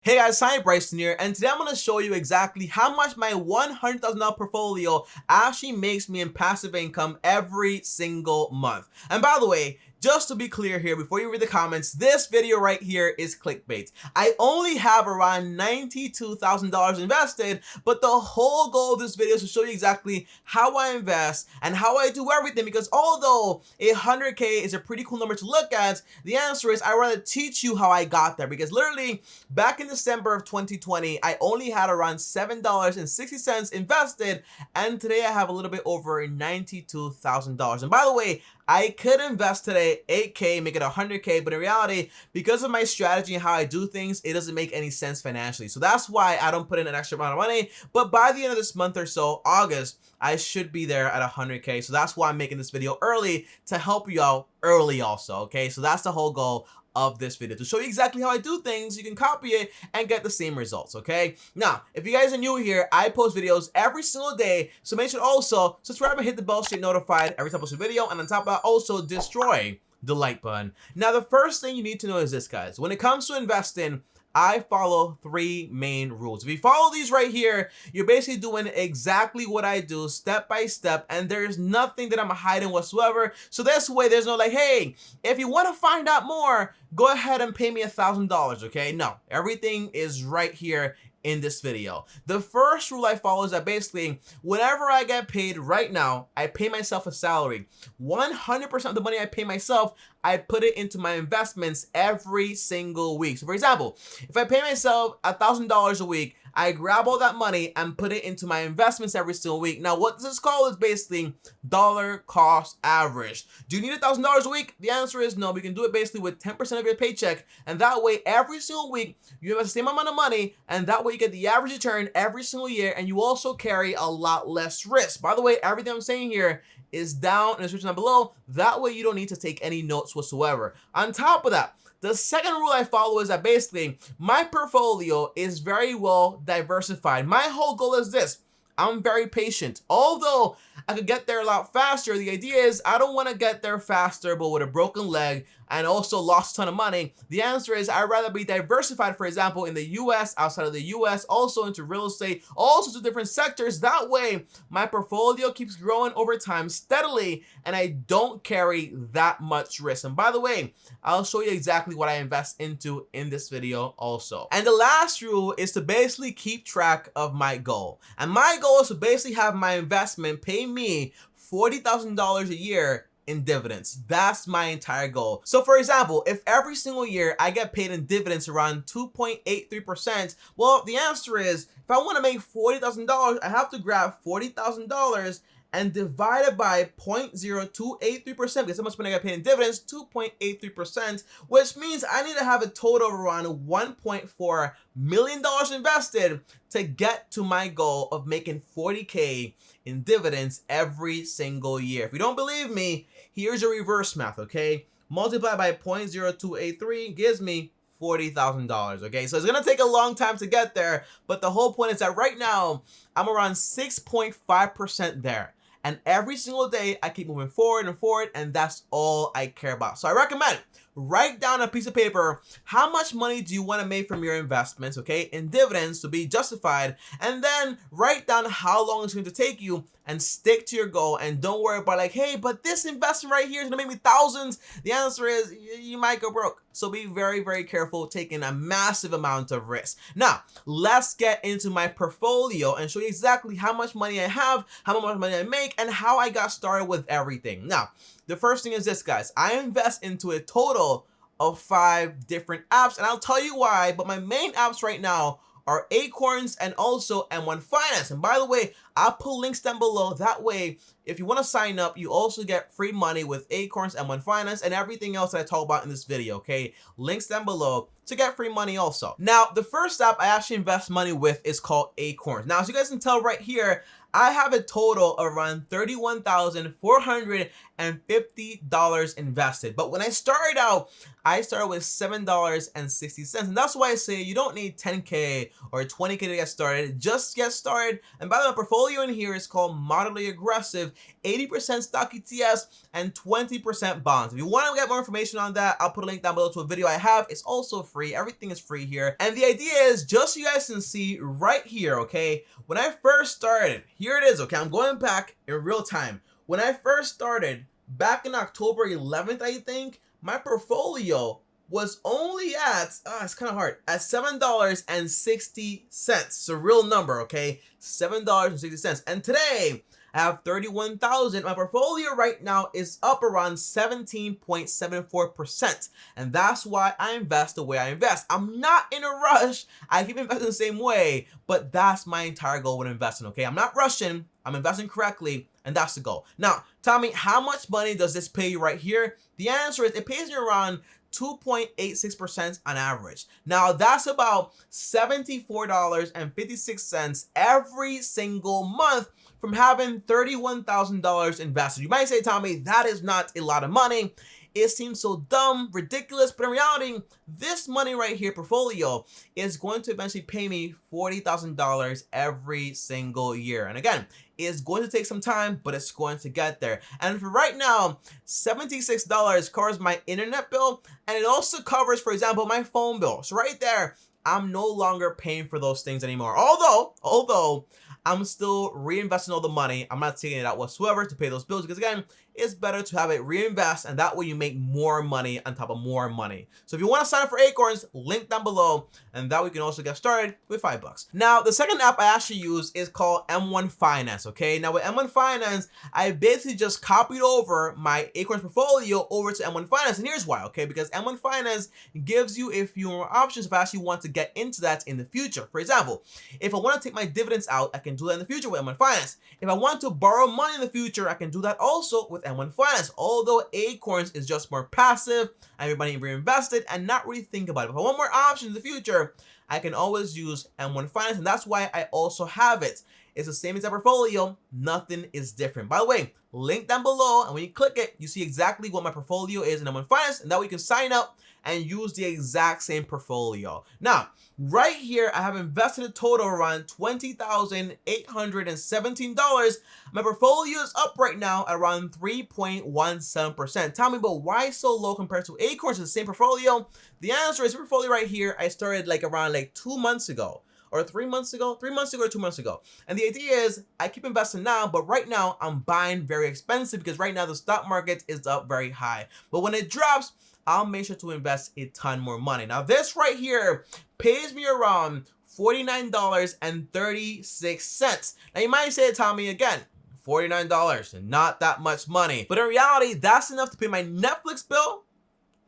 Hey guys, TommyBryson here, and today I'm going to show you exactly how much my $100,000 portfolio actually makes me in passive income every single month. And by the way, just to be clear here, before you read the comments, this video right here is clickbait. I only have around $92,000 invested, but the whole goal of this video is to show you exactly how I invest and how I do everything, because although 100K is a pretty cool number to look at, the answer is I'd rather teach you how I got there, because literally back in December of 2020, I only had around $7.60 invested, and today I have a little bit over $92,000. And by the way, I could invest today 8K, make it 100K, but in reality, because of my strategy and how I do things, it doesn't make any sense financially. So that's why I don't put in an extra amount of money. But by the end of this month or so, August, I should be there at 100K. So that's why I'm making this video early, to help you out early also, okay? So that's the whole goal of this video, to show you exactly how I do things. You can copy it and get the same results, okay? Now, if you guys are new here, I post videos every single day, so make sure also subscribe and hit the bell so you're notified every time I post a video, and on top of that, also destroy the like button. Now, the first thing you need to know is this, guys. When it comes to investing, I follow three main rules. If you follow these right here, you're basically doing exactly what I do, step by step, and there's nothing that I'm hiding whatsoever. So this way, there's no like, hey, if you want to find out more, go ahead and pay me $1,000, okay? No, everything is right here in this video. The first rule I follow is that basically, whenever I get paid right now, I pay myself a salary. 100% of the money I pay myself, I put it into my investments every single week. So for example, if I pay myself $1,000 a week, I grab all that money and put it into my investments every single week. Now, what this is called is basically dollar cost average. Do you need $1,000 a week? The answer is no. We can do it basically with 10% of your paycheck, and that way every single week you have the same amount of money, and that way you get the average return every single year, and you also carry a lot less risk. By the way, everything I'm saying here is down in the description down below. That way you don't need to take any notes whatsoever. On top of that, the second rule I follow is that basically my portfolio is very well diversified. My whole goal is this: I'm very patient. Although I could get there a lot faster, the idea is I don't want to get there faster but with a broken leg and also lost a ton of money. The answer is I'd rather be diversified, for example, in the US, outside of the US, also into real estate, all sorts of different sectors. That way, my portfolio keeps growing over time steadily, and I don't carry that much risk. And by the way, I'll show you exactly what I invest into in this video also. And the last rule is to basically keep track of my goal. And my goal is to basically have my investment pay me $40,000 a year in dividends. That's my entire goal. So for example, if every single year I get paid in dividends around 2.83%, well, the answer is if I want to make $40,000, I have to grab $40,000 and divide it by 0.0283%, because how much money I got paid in dividends, 2.83%, which means I need to have a total of around $1.4 million invested to get to my goal of making 40K in dividends every single year. If you don't believe me, here's your reverse math, okay? Multiply by 0.0283 gives me $40,000, okay? So it's gonna take a long time to get there, but the whole point is that right now, I'm around 6.5% there. And every single day, I keep moving forward and forward, and that's all I care about. So I recommend write down a piece of paper, how much money do you want to make from your investments, okay, in dividends to be justified, and then write down how long it's going to take you and stick to your goal, and don't worry about like, hey, but this investment right here is going to make me thousands. The answer is you might go broke. So be very, very careful taking a massive amount of risk. Now, let's get into my portfolio and show you exactly how much money I have, how much money I make, and how I got started with everything. Now, the first thing is this, guys. I invest into a total of 5 different apps, and I'll tell you why, but my main apps right now are Acorns and also M1 Finance. And by the way, I'll put links down below. That way, if you want to sign up, you also get free money with Acorns, M1 Finance, and everything else that I talk about in this video, okay? Links down below to get free money also. Now, the first app I actually invest money with is called Acorns. Now, as you guys can tell right here, I have a total around $31,450 invested. But when I started out, I started with $7.60. And that's why I say you don't need 10K or 20K to get started. Just get started. And by the way, my portfolio in here is called moderately aggressive, 80% stock ETFs and 20% bonds. If you want to get more information on that, I'll put a link down below to a video I have. It's also free. Everything is free here. And the idea is just so you guys can see right here, okay? When I first started, here it is, okay? I'm going back in real time. When I first started, back in October 11th, I think, my portfolio was only at, it's kind of hard, at $7.60. It's a real number, okay? $7.60. And today, I have 31,000. My portfolio right now is up around 17.74%. And that's why I invest the way I invest. I'm not in a rush. I keep investing the same way, but that's my entire goal when investing, okay? I'm not rushing. I'm investing correctly, and that's the goal. Now, Tommy, how much money does this pay you right here? The answer is it pays you around 2.86% on average. Now, that's about $74.56 every single month from having $31,000 invested. You might say, Tommy, that is not a lot of money. It seems so dumb, ridiculous, but in reality, this money right here, portfolio, is going to eventually pay me $40,000 every single year. And again, it's going to take some time, but it's going to get there. And for right now, $76 covers my internet bill, and it also covers, for example, my phone bill. So right there, I'm no longer paying for those things anymore. Although I'm still reinvesting all the money. I'm not taking it out whatsoever to pay those bills because, again, it's better to have it reinvest, and that way you make more money on top of more money. So if you want to sign up for Acorns, link down below, and that way you can also get started with $5. Now, the second app I actually use is called M1 Finance, okay? Now, with M1 Finance, I basically just copied over my Acorns portfolio over to M1 Finance, and here's why, okay? Because M1 Finance gives you a few more options if I actually want to get into that in the future. For example, if I want to take my dividends out, I can do that in the future with M1 Finance. If I want to borrow money in the future, I can do that also with M1 Finance. Although Acorns is just more passive, I have money reinvested and not really think about it. If I want more options in the future, I can always use M1 Finance, and that's why I also have it. It's the same as a portfolio. Nothing is different. By the way, link down below, and when you click it, you see exactly what my portfolio is in M1 Finance, and that way you can sign up and use the exact same portfolio. Now, right here, I have invested a total around $20,817. My portfolio is up right now at around 3.17%. Tell me, but why so low compared to Acorns, the same portfolio? The answer is, portfolio right here, I started around 2 months ago. Or 3 months ago, 3 months ago or 2 months ago. And the idea is I keep investing now, but right now I'm buying very expensive because right now the stock market is up very high. But when it drops, I'll make sure to invest a ton more money. Now this right here pays me around $49.36. Now you might say, Tommy, again, $49, not that much money. But in reality, that's enough to pay my Netflix bill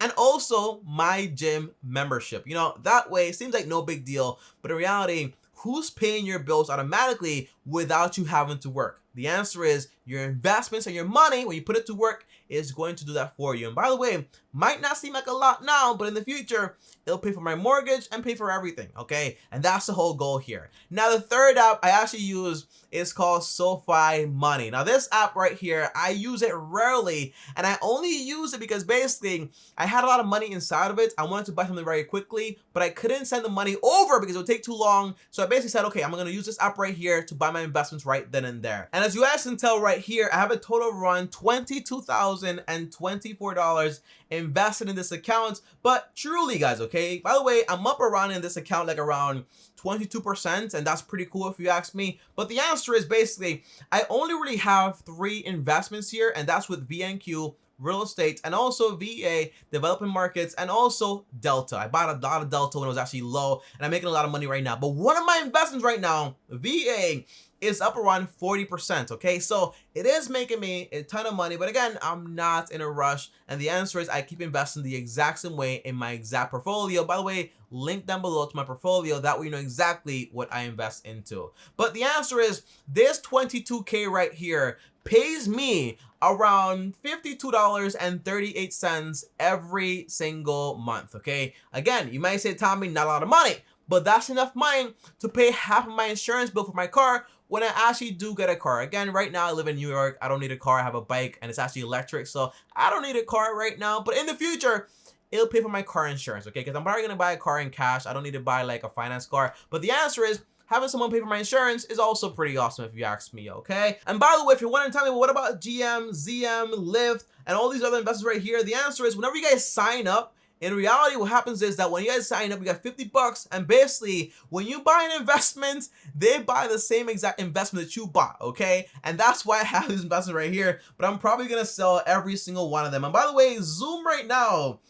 and also my gym membership. You know, that way it seems like no big deal, but in reality, who's paying your bills automatically without you having to work? The answer is your investments and your money, when you put it to work, is going to do that for you. And by the way, might not seem like a lot now, but in the future, it'll pay for my mortgage and pay for everything, okay? And that's the whole goal here. Now, the third app I actually use is called SoFi Money. Now, this app right here, I use it rarely, and I only use it because basically, I had a lot of money inside of it. I wanted to buy something very quickly, but I couldn't send the money over because it would take too long. So I basically said, okay, I'm gonna use this app right here to buy my investments right then and there. And as you guys can tell right here, I have a total of around $22,024 invested in this account. But truly, guys, okay, by the way, I'm up around in this account around 22%, and that's pretty cool if you ask me. But the answer is basically, I only really have 3 investments here, and that's with VNQ, real estate, and also VA, developing markets, and also Delta. I bought a lot of Delta when it was actually low, and I'm making a lot of money right now. But one of my investments right now, VA, is up around 40%, okay? So it is making me a ton of money, but again, I'm not in a rush, and the answer is I keep investing the exact same way in my exact portfolio. By the way, link down below to my portfolio, that way you know exactly what I invest into. But the answer is this 22K right here pays me around $52.38 every single month, okay? Again, you might say, Tommy, not a lot of money, but that's enough money to pay half of my insurance bill for my car when I actually do get a car. Again, right now I live in New York. I don't need a car. I have a bike and it's actually electric, so I don't need a car right now. But in the future, it'll pay for my car insurance, okay? Because I'm probably gonna buy a car in cash. I don't need to buy like a finance car. But the answer is, having someone pay for my insurance is also pretty awesome if you ask me, okay? And by the way, if you're wondering, tell me, well, what about GM, ZM, Lyft, and all these other investors right here? The answer is, whenever you guys sign up, in reality, what happens is that when you guys sign up, you got $50, and basically, when you buy an investment, they buy the same exact investment that you bought, okay? And that's why I have this investment right here, but I'm probably gonna sell every single one of them. And by the way, Zoom right now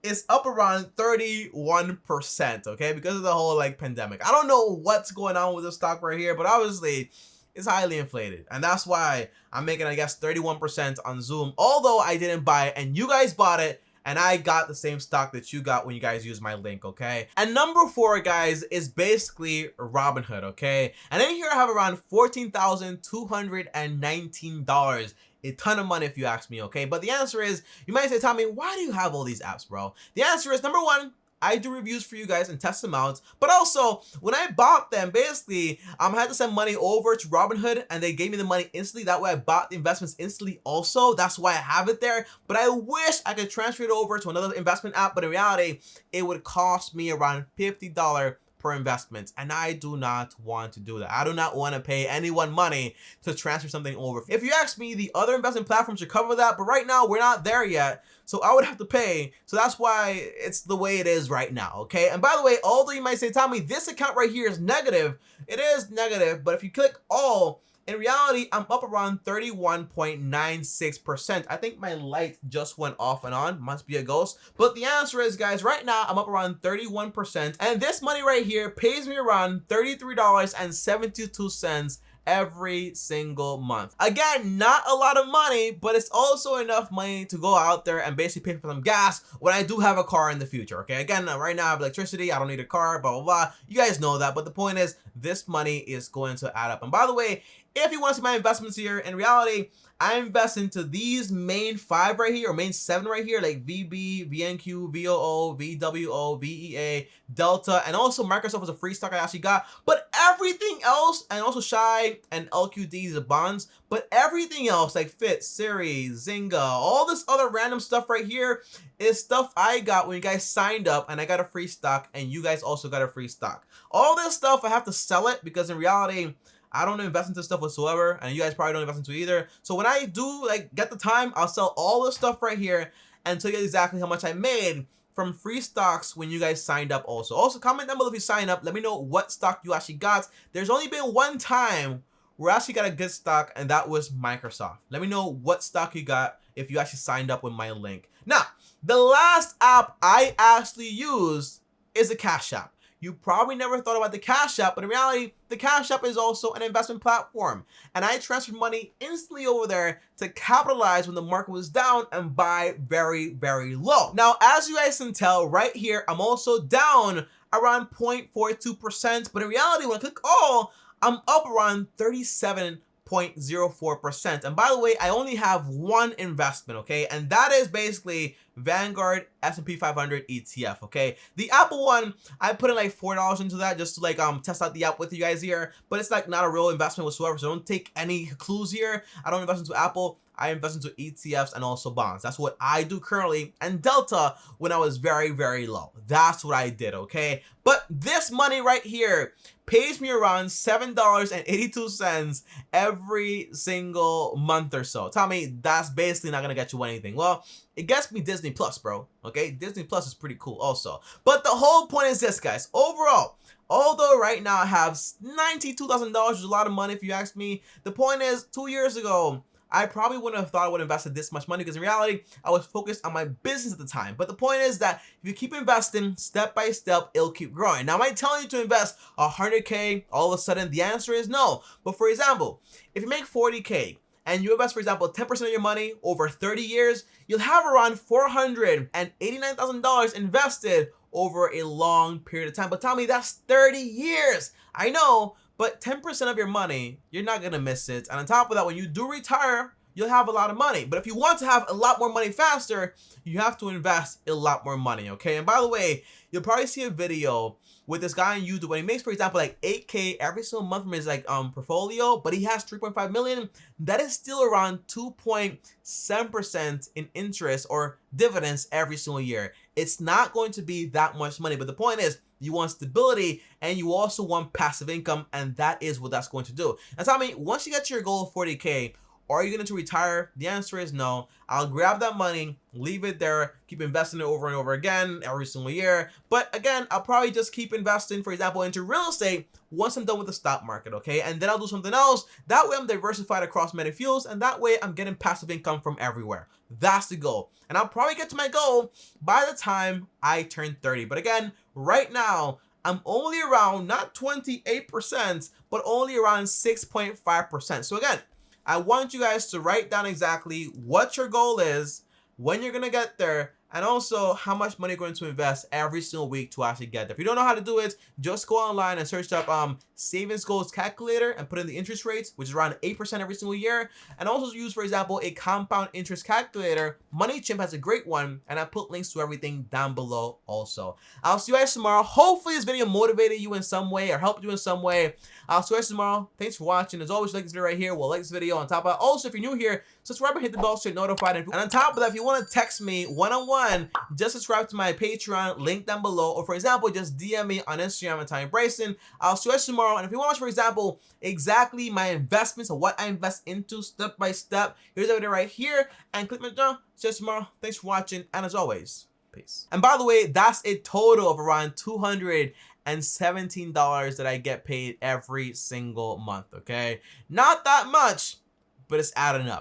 is up around 31%, okay? Because of the whole like pandemic. I don't know what's going on with the stock right here, but obviously, it's highly inflated. And that's why I'm making, I guess, 31% on Zoom, although I didn't buy it, and you guys bought it, and I got the same stock that you got when you guys use my link, okay? And number 4, guys, is basically Robinhood, okay? And in here I have around $14,219. A ton of money if you ask me, okay? But the answer is, you might say, Tommy, why do you have all these apps, bro? The answer is, number 1, I do reviews for you guys and test them out. But also, when I bought them, basically, I had to send money over to Robinhood and they gave me the money instantly. That way I bought the investments instantly also. That's why I have it there. But I wish I could transfer it over to another investment app. But in reality, it would cost me around $50 per investment, and I do not want to do that. I do not want to pay anyone money to transfer something over. If you ask me, the other investment platforms should cover that, but right now we're not there yet, so I would have to pay. So that's why it's the way it is right now, okay? And by the way, although you might say, Tommy, this account right here is negative, it is negative, but if you click all, in reality, I'm up around 31.96%. I think my light just went off and on. Must be a ghost. But the answer is, guys, right now, I'm up around 31%. And this money right here pays me around $33.72 every single month. Again, not a lot of money, but it's also enough money to go out there and basically pay for some gas when I do have a car in the future, okay? Again, right now I have electricity, I don't need a car, blah, blah, blah. You guys know that, but the point is, this money is going to add up. And by the way, if you want to see my investments here, in reality, I invest into these main 5 right here, or main 7 right here, like VB, VNQ, VOO, VWO, VEA, Delta, and also Microsoft was a free stock I actually got. But everything else, and also SHI and LQD, the bonds, but everything else, like FIT, Siri, Zynga, all this other random stuff right here is stuff I got when you guys signed up, and I got a free stock, and you guys also got a free stock. All this stuff, I have to sell it, because in reality, I don't invest into stuff whatsoever, and you guys probably don't invest into either. So when I do like get the time, I'll sell all this stuff right here and tell you exactly how much I made from free stocks when you guys signed up also. Also, comment down below if you sign up. Let me know what stock you actually got. There's only been one time where I actually got a good stock, and that was Microsoft. Let me know what stock you got if you actually signed up with my link. Now, the last app I actually use is a Cash App. You probably never thought about the Cash App, but in reality, the Cash App is also an investment platform. And I transferred money instantly over there to capitalize when the market was down and buy very, very low. Now, as you guys can tell right here, I'm also down around 0.42%. But in reality, when I click all, I'm up around 37.04%. And by the way, I only have one investment, okay? And that is basically Vanguard S&P 500 ETF, okay? The Apple one, I put in like $4 into that just to like test out the app with you guys here, but it's like not a real investment whatsoever, so don't take any clues here. I don't invest into Apple. I invest into ETFs and also bonds. That's what I do currently. And Delta when I was very, very low. That's what I did, okay? But this money right here pays me around $7.82 every single month or so. Tommy, that's basically not gonna get you anything. Well, it gets me Disney Plus, bro. Okay, Disney Plus is pretty cool also. But the whole point is this, guys. Overall, although right now I have $92,000, which is a lot of money if you ask me, the point is 2 years ago, I probably wouldn't have thought I would have invested this much money, because in reality, I was focused on my business at the time. But the point is that if you keep investing step by step, it'll keep growing. Now, am I telling you to invest 100K all of a sudden? The answer is no. But for example, if you make 40K and you invest, for example, 10% of your money over 30 years, you'll have around $489,000 invested over a long period of time. But Tommy, that's 30 years. I know. But 10% of your money, you're not going to miss it. And on top of that, when you do retire, you'll have a lot of money. But if you want to have a lot more money faster, you have to invest a lot more money, okay? And by the way, you'll probably see a video with this guy on YouTube when he makes, for example, like 8K every single month from his like portfolio, but he has 3.5 million. That is still around 2.7% in interest or dividends every single year. It's not going to be that much money, but the point is, you want stability and you also want passive income, and that is what that's going to do. And tell me, once you get to your goal of 40K, are you going to retire? The answer is no. I'll grab that money, leave it there, keep investing it over and over again every single year. But again, I'll probably just keep investing, for example, into real estate once I'm done with the stock market, okay? And then I'll do something else. That way I'm diversified across many fields, and that way I'm getting passive income from everywhere. That's the goal. And I'll probably get to my goal by the time I turn 30. But again, right now, I'm only around not 28%, but only around 6.5%. So again, I want you guys to write down exactly what your goal is, when you're going to get there, and also how much money you're going to invest every single week to actually get there. If you don't know how to do it, just go online and search up savings goals calculator and put in the interest rates, which is around 8% every single year. And also use, for example, a compound interest calculator. MoneyChimp has a great one, and I put links to everything down below also. I'll see you guys tomorrow. Hopefully this video motivated you in some way or helped you in some way. I'll see you guys tomorrow. Thanks for watching. As always, like this video right here. We'll like this video on top of that. Also, if you're new here, subscribe and hit the bell so you're notified. And on top of that, if you want to text me one-on-one, just subscribe to my Patreon, link down below. Or for example, just DM me on Instagram at TommyBryson. I'll see you guys tomorrow. And if you want to watch, for example, exactly my investments or what I invest into step by step, here's the video right here. And click my down. See you guys tomorrow. Thanks for watching. And as always, peace. And by the way, that's a total of around $217 that I get paid every single month, okay? Not that much, but it's adding up.